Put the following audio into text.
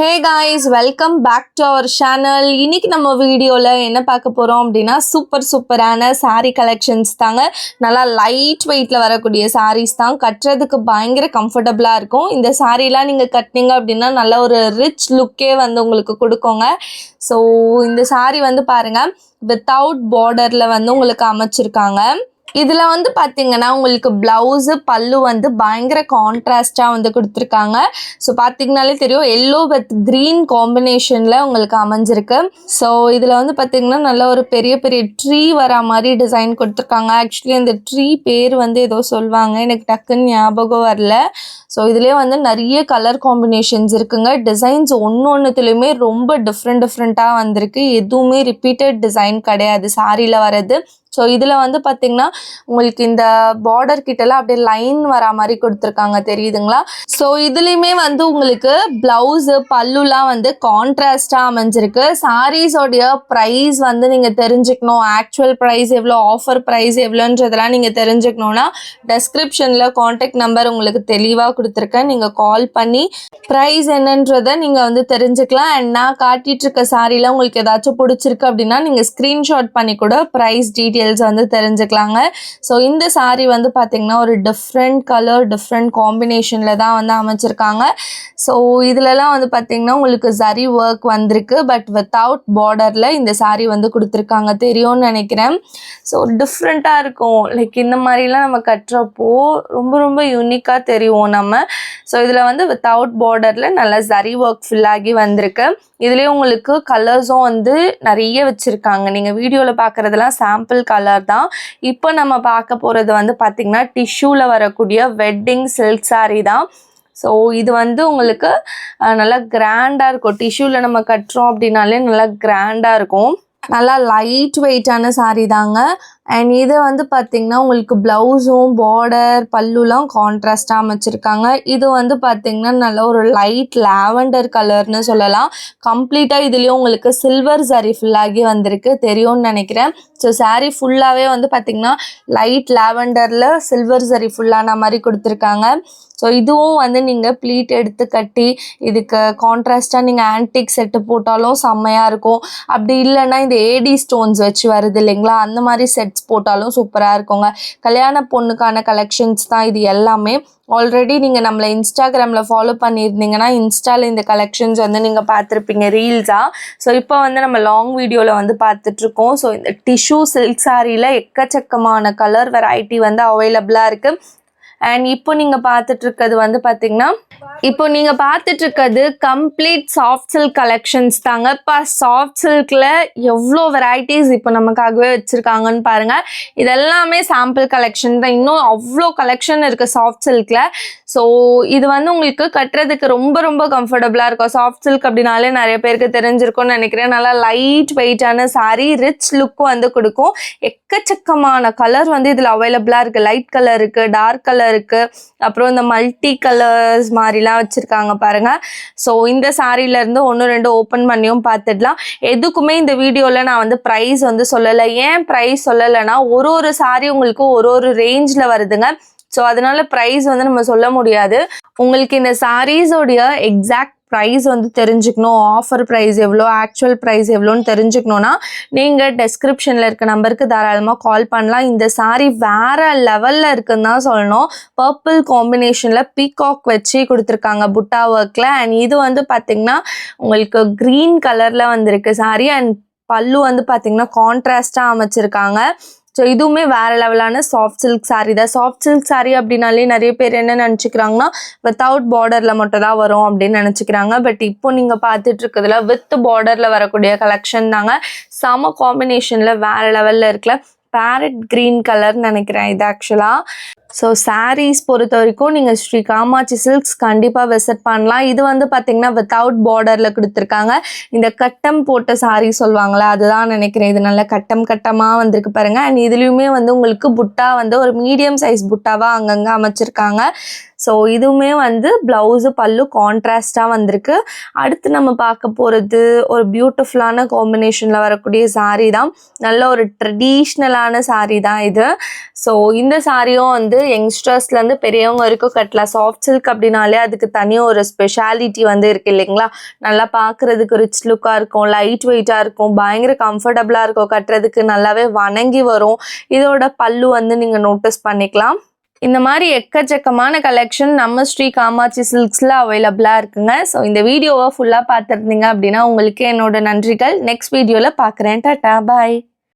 Hey guys, welcome back to our channel. இன்னைக்கு நம்ம வீடியோல என்ன பார்க்க போறோம் அப்படினா சூப்பரான saree collections தாங்க. நல்லா லைட் வெயிட்ல வரக்கூடிய sarees தான். கட்டறதுக்கு பயங்கர கம்ஃபர்ட்டபிளா இருக்கும். இந்த சாரீலாம் நீங்க கட்டினீங்க அப்படினா நல்ல ஒரு ரிச் லுக்கே வந்து உங்களுக்கு கொடுக்குங்க. சோ இந்த saree வந்து பாருங்க without borderல வந்து உங்களுக்கு அமைச்சிருக்காங்க. இதுல வந்து பாத்தீங்கன்னா உங்களுக்கு blouse பல்லு வந்து பயங்கர கான்ட்ராஸ்டா வந்து கொடுத்திருக்காங்க. சோ பாத்தீங்கனாலே தெரியும் yellow with green காம்பினேஷன்ல உங்களுக்கு அமைஞ்சிருக்கு. சோ இதுல வந்து பாத்தீங்கன்னா நல்ல ஒரு பெரிய ட்ரீ வர மாதிரி டிசைன் கொடுத்திருக்காங்க. ஆக்சுவலி அந்த ட்ரீ பேர் வந்து ஏதோ சொல்வாங்க, எனக்கு டக்குன்னு ஞாபகம் வரல. சோ இதுலயே வந்து நிறைய கலர் காம்பினேஷன்ஸ் இருக்குங்க. டிசைன்ஸ் ஒன்னொன்னுலயுமே ரொம்ப டிஃபரெண்டா வந்திருக்கு. எதுவுமே ரிப்பீட்டட் டிசைன் கிடையாது சாரில வரது. ஸோ இதில் வந்து பார்த்தீங்கன்னா உங்களுக்கு இந்த பார்டர் கிட்டலாம் அப்படியே லைன் வரா மாதிரி கொடுத்துருக்காங்க, தெரியுதுங்களா? ஸோ இதுலேயுமே வந்து உங்களுக்கு ப்ளவுஸு பல்லுலாம் வந்து கான்ட்ராஸ்டாக அமைஞ்சிருக்கு. சாரீஸோடைய ப்ரைஸ் வந்து நீங்கள் தெரிஞ்சுக்கணும், ஆக்சுவல் ப்ரைஸ் எவ்வளோ, ஆஃபர் ப்ரைஸ் எவ்வளோன்றதெல்லாம் நீங்கள் தெரிஞ்சுக்கணுன்னா டெஸ்கிரிப்ஷனில் கான்டாக்ட் நம்பர் உங்களுக்கு தெளிவாக கொடுத்துருக்கேன். நீங்கள் கால் பண்ணி ப்ரைஸ் என்னன்றதை நீங்கள் வந்து தெரிஞ்சுக்கலாம். அண்ட் நான் காட்டிகிட்ருக்க சாரியில் உங்களுக்கு ஏதாச்சும் பிடிச்சிருக்கு அப்படின்னா நீங்கள் ஸ்க்ரீன்ஷாட் பண்ணி கூட ப்ரைஸ் டீட்டெயில்ஸ் வந்து தெரிஞ்சுக்கலாங்க. ஸோ இந்த சாரீ வந்து பார்த்தீங்கன்னா ஒரு டிஃப்ரெண்ட் கலர் டிஃப்ரெண்ட் காம்பினேஷனில் தான் வந்து அமைச்சிருக்காங்க. ஸோ இதுலலாம் வந்து பார்த்தீங்கன்னா உங்களுக்கு ஜரி ஒர்க் வந்திருக்கு, பட் வித்தவுட் பார்டரில் இந்த சாரீ வந்து கொடுத்துருக்காங்க, தெரியும்னு நினைக்கிறேன். ஸோ டிஃப்ரெண்ட்டாக இருக்கும். லைக் இந்த மாதிரிலாம் நம்ம கட்டுறப்போ ரொம்ப யூனிக்காக தெரியும் நம்ம. ஸோ இதில் வந்து வித்தவுட் பார்டரில் நல்லா ஜரி ஒர்க் ஃபுல்லாகி வந்திருக்கு. இதுலேயே உங்களுக்கு கலர்ஸும் வந்து நிறைய வச்சுருக்காங்க. நீங்கள் வீடியோவில் பார்க்குறதுலாம் சாம்பிள் கலர் தான். இப்போ நம்ம பார்க்க போகிறது வந்து பார்த்திங்கன்னா டிஷ்யூவில் வரக்கூடிய வெட்டிங் சில்க் சாரீ தான். ஸோ இது வந்து உங்களுக்கு நல்லா கிராண்டாக இருக்கும். டிஷ்யூவில் நம்ம கட்டுறோம் அப்படின்னாலே நல்லா கிராண்டாக இருக்கும். நல்லா லைட் வெயிட்டான சாரீ தாங்க. அண்ட் இதை வந்து பார்த்திங்கன்னா உங்களுக்கு ப்ளவுஸும் பார்டர் பல்லுலாம் கான்ட்ராஸ்டாக அமைச்சிருக்காங்க. இது வந்து பார்த்திங்கன்னா நல்ல ஒரு லைட் லாவெண்டர் கலர்னு சொல்லலாம். கம்ப்ளீட்டாக இதுலேயும் உங்களுக்கு சில்வர் சாரீ ஃபுல்லாகி வந்திருக்கு, தெரியும்னு நினைக்கிறேன். ஸோ சாரீ ஃபுல்லாகவே வந்து பார்த்திங்கன்னா லைட் லாவெண்டரில் சில்வர் சாரீ ஃபுல்லான மாதிரி கொடுத்துருக்காங்க. ஸோ இதுவும் வந்து நீங்கள் ப்ளீட் எடுத்து கட்டி இதுக்கு கான்ட்ராஸ்டாக நீங்கள் ஆன்டிக் செட்டு போட்டாலும் செம்மையாக இருக்கும். அப்படி இல்லைன்னா இந்த ஏடி ஸ்டோன்ஸ் வச்சு வருது இல்லைங்களா, அந்த மாதிரி செட்ஸ் போட்டாலும் சூப்பராக இருக்குங்க. கல்யாண பொண்ணுக்கான கலெக்ஷன்ஸ் தான் இது எல்லாமே. ஆல்ரெடி நீங்கள் நம்மளை இன்ஸ்டாகிராமில் ஃபாலோ பண்ணியிருந்தீங்கன்னா இன்ஸ்டாவில் இந்த கலெக்ஷன்ஸ் வந்து நீங்கள் பார்த்துருப்பீங்க ரீல்ஸாக. ஸோ இப்போ வந்து நம்ம லாங் வீடியோவில் வந்து பார்த்துட்ருக்கோம். ஸோ இந்த டிஷ்யூ சில்க் சாரியில் எக்கச்சக்கமான கலர் வெரைட்டி வந்து அவைலபிளாக இருக்குது. அண்ட் இப்போ நீங்கள் பார்த்துட்ருக்கிறது வந்து பார்த்திங்கன்னா கம்ப்ளீட் சாஃப்ட் சில்க் கலெக்ஷன்ஸ் தாங்க. இப்போ சாஃப்ட் சில்கில் எவ்வளோ வெரைட்டிஸ் இப்போ நமக்காகவே வச்சுருக்காங்கன்னு பாருங்கள். இதெல்லாமே சாம்பிள் கலெக்ஷன் தான், இன்னும் அவ்வளோ கலெக்ஷன் இருக்குது சாஃப்ட் சில்கில். ஸோ இது வந்து உங்களுக்கு கட்டுறதுக்கு ரொம்ப கம்ஃபர்டபுளாக இருக்கும். சாஃப்ட் சில்க் அப்படின்னாலே நிறைய பேருக்கு தெரிஞ்சிருக்கும்னு நினைக்கிறேன். நல்லா லைட் வெயிட்டான சாரீ, ரிச் லுக் வந்து கொடுக்கும். எக்கச்சக்கமான கலர் வந்து இதில் அவைலபிளாக இருக்குது. லைட் கலர் இருக்குது, டார்க் கலர் இருக்குது, அப்புறம் இந்த மல்டி கலர்ஸ் மாதிரிலாம் வச்சுருக்காங்க பாருங்கள். ஸோ இந்த சாரியிலேருந்து 1-2 ஓப்பன் பண்ணியும் பார்த்துடலாம். எதுக்குமே இந்த வீடியோவில் நான் வந்து ப்ரைஸ் வந்து சொல்லலை. ஏன் ப்ரைஸ் சொல்லலைன்னா ஒரு சாரி உங்களுக்கு ஒரு ரேஞ்சில் வருதுங்க. ஸோ அதனால ப்ரைஸ் வந்து நம்ம சொல்ல முடியாது. உங்களுக்கு இந்த சாரீஸோடைய எக்ஸாக்ட் ப்ரைஸ் வந்து தெரிஞ்சுக்கணும், ஆஃபர் ப்ரைஸ் எவ்வளோ, ஆக்சுவல் ப்ரைஸ் எவ்வளோன்னு தெரிஞ்சுக்கணுன்னா நீங்கள் டெஸ்கிரிப்ஷனில் இருக்க நம்பருக்கு தாராளமாக கால் பண்ணலாம். இந்த சாரீ வேறு லெவலில் இருக்குன்னு தான் சொல்லணும். பர்பிள் காம்பினேஷனில் பீகாக் வச்சு கொடுத்துருக்காங்க புட்டா ஒர்க்கில். அண்ட் இது வந்து பார்த்திங்கன்னா உங்களுக்கு க்ரீன் கலரில் வந்திருக்கு சாரீ. அண்ட் பல்லு வந்து பார்த்திங்கன்னா கான்ட்ராஸ்டாக அமைச்சிருக்காங்க. ஸோ இதுவுமே வேறு லெவலான சாஃப்ட் சில்க் சாரீ தான். சாஃப்ட் சில்க் சாரீ அப்படின்னாலே நிறைய பேர் என்ன நினச்சிக்கிறாங்கன்னா வித்தவுட் பார்டரில் மட்டும் தான் வரும் அப்படின்னு நினச்சிக்கிறாங்க. பட் இப்போ நீங்கள் பார்த்துட்டு இருக்கிறதுல வித் பார்டரில் வரக்கூடிய கலெக்ஷன் தாங்க. செம காம்பினேஷனில் வேறு லெவலில் இருக்குல்ல. பேரட் க்ரீன் கலர்னு நினைக்கிறேன் இது ஆக்சுவலாக. ஸோ சாரீஸ் பொறுத்த வரைக்கும் நீங்கள் ஸ்ரீ காமாட்சி சில்க்ஸ் கண்டிப்பாக விசிட் பண்ணலாம். இது வந்து பார்த்திங்கன்னா வித்தவுட் பார்டரில் கொடுத்துருக்காங்க. இந்த கட்டம் போட்ட சாரீ சொல்லுவாங்களே அதுதான் நினைக்கிறேன். இது நல்ல கட்டமாக வந்திருக்கு பாருங்கள். அண்ட் இதுலேயுமே வந்து உங்களுக்கு புட்டா வந்து ஒரு மீடியம் சைஸ் புட்டாவாக அங்கங்கே அமைச்சிருக்காங்க. ஸோ இதுவுமே வந்து ப்ளவுஸு பல்லு கான்ட்ராஸ்டாக வந்திருக்கு. அடுத்து நம்ம பார்க்க போகிறது ஒரு பியூட்டிஃபுல்லான காம்பினேஷனில் வரக்கூடிய saree தான். நல்ல ஒரு ட்ரெடிஷ்னலான saree தான் இது. ஸோ இந்த சாரியும் வந்து யங்ஸ்டர்ஸ்லேருந்து பெரியவங்க வரைக்கும் கட்டலாம். சாஃப்ட் சில்க் அப்படின்னாலே அதுக்கு தனியாக ஒரு ஸ்பெஷாலிட்டி வந்து இருக்குது இல்லைங்களா? நல்லா பார்க்குறதுக்கு ரிச் லுக்காக இருக்கும், லைட் வெயிட்டாக இருக்கும், பயங்கர கம்ஃபர்டபுளாக இருக்கும், கட்டுறதுக்கு நல்லாவே வணங்கி வரும். இதோட பல்லு வந்து நீங்கள் நோட்டீஸ் பண்ணிக்கலாம். இந்த மாதிரி எக்கச்சக்கமான கலெக்ஷன் நம்ம ஸ்ரீ காமாட்சி சில்க்ஸில் அவைலபிளாக இருக்குங்க. ஸோ இந்த வீடியோவை ஃபுல்லாக பார்த்துருந்தீங்க அப்படின்னா உங்களுக்கு என்னோட நன்றிகள். நெக்ஸ்ட் வீடியோவில் பார்க்குறேன். டாடா பாய்.